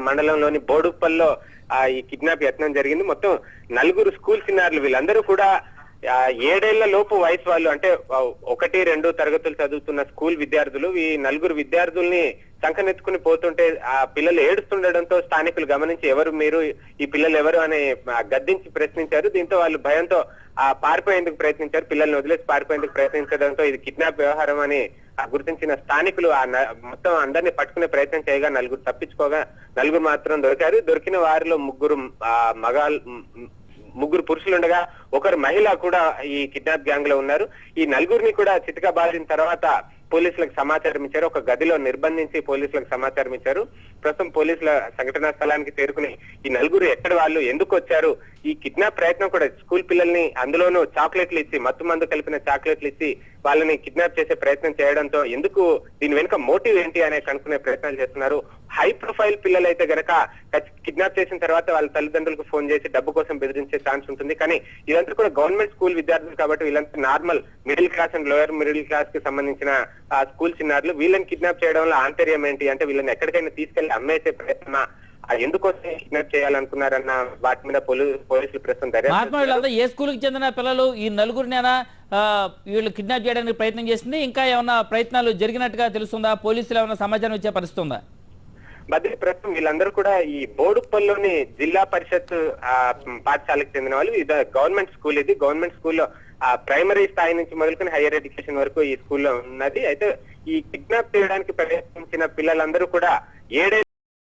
మండలంలోని బోడుప్పల్లో ఈ కిడ్నాప్ యత్నం జరిగింది. మొత్తం 4 స్కూల్ చిన్నారులు, వీళ్ళందరూ కూడా 7 ఏళ్ల లోపు వయసు వాళ్ళు, అంటే 1, 2 తరగతులు చదువుతున్న స్కూల్ విద్యార్థులు. ఈ 4 విద్యార్థుల్ని సంకనెత్తుకుని పోతుంటే ఆ పిల్లలు ఏడుస్తుండడంతో స్థానికులు గమనించి ఎవరు మీరు, ఈ పిల్లలు ఎవరు అని గద్దించి ప్రశ్నించారు. దీంతో వాళ్ళు భయంతో పారిపోయేందుకు ప్రయత్నించారు. పిల్లల్ని వదిలేసి పారిపోయేందుకు ప్రయత్నించడంతో ఇది కిడ్నాప్ వ్యవహారం అని గుర్తించిన స్థానికులు మొత్తం అందరినీ పట్టుకునే ప్రయత్నం చేయగా 4 తప్పించుకోగా 4 మాత్రం దొరికారు. దొరికిన వారిలో 3 పురుషులుండగా 1 మహిళ కూడా ఈ కిడ్నాప్ గ్యాంగ్ లో ఉన్నారు. ఈ 4 కూడా చితక బారిన తర్వాత పోలీసులకు సమాచారం ఇచ్చారు. ఒక గదిలో నిర్బంధించి పోలీసులకు సమాచారం ఇచ్చారు. ప్రస్తుతం పోలీసుల సంఘటనా స్థలానికి చేరుకుని ఈ 4 ఎక్కడ వాళ్ళు, ఎందుకు వచ్చారు, ఈ కిడ్నాప్ ప్రయత్నం కూడా స్కూల్ పిల్లల్ని, అందులోనూ చాక్లెట్లు ఇచ్చి, మత్తు మందు కలిపిన చాక్లెట్లు ఇచ్చి వాళ్ళని కిడ్నాప్ చేసే ప్రయత్నం చేయడంతో ఎందుకు, దీని వెనుక మోటివ్ ఏంటి అనే కనుక్కునే ప్రయత్నాలు చేస్తున్నారు. హై ప్రొఫైల్ పిల్లలైతే గనక కిడ్నాప్ చేసిన తర్వాత వాళ్ళ తల్లిదండ్రులకు ఫోన్ చేసి డబ్బు కోసం బెదిరించే ఛాన్స్ ఉంటుంది. కానీ ఇదంతా కూడా గవర్నమెంట్ స్కూల్ విద్యార్థులు కాబట్టి వీళ్ళంతా normal middle class and lower middle class కి సంబంధించిన స్కూల్ చిన్నారులు. వీళ్ళని కిడ్నాప్ చేయడంలో ఆంతర్యం ఏంటి, అంటే వీళ్ళని ఎక్కడికైనా తీసుకెళ్లి అమ్మేసే ప్రయత్నమా, ఎందుకోసం కిడ్నాప్ చేయాలనుకున్నారన్న వాటి మీద పోలీసులు ప్రస్తుతం ఏ స్కూల్ కి చెందిన పిల్లలు ఈ 4 వీళ్ళు కిడ్నాప్ చేయడానికి ప్రయత్నం చేసింది? ఇంకా ఏమైనా ప్రయత్నాలు జరిగినట్టుగా తెలుస్తుందా? పోలీసులు ఏమైనా సమాచారం ఇచ్చే పరిస్థితి ఉందా? ప్రస్తుతం వీళ్ళందరూ కూడా ఈ బోడుప్పల్లోని జిల్లా పరిషత్ పాఠశాలకు చెందిన వాళ్ళు. ఇది గవర్నమెంట్ స్కూల్. ఇది గవర్నమెంట్ స్కూల్లో ప్రైమరీ స్థాయి నుంచి మొదలుకొని హైయర్ ఎడ్యుకేషన్ వరకు ఈ స్కూల్లో ఉన్నది. అయితే ఈ కిడ్నాప్ చేయడానికి ప్రయత్నించిన పిల్లలందరూ కూడా 7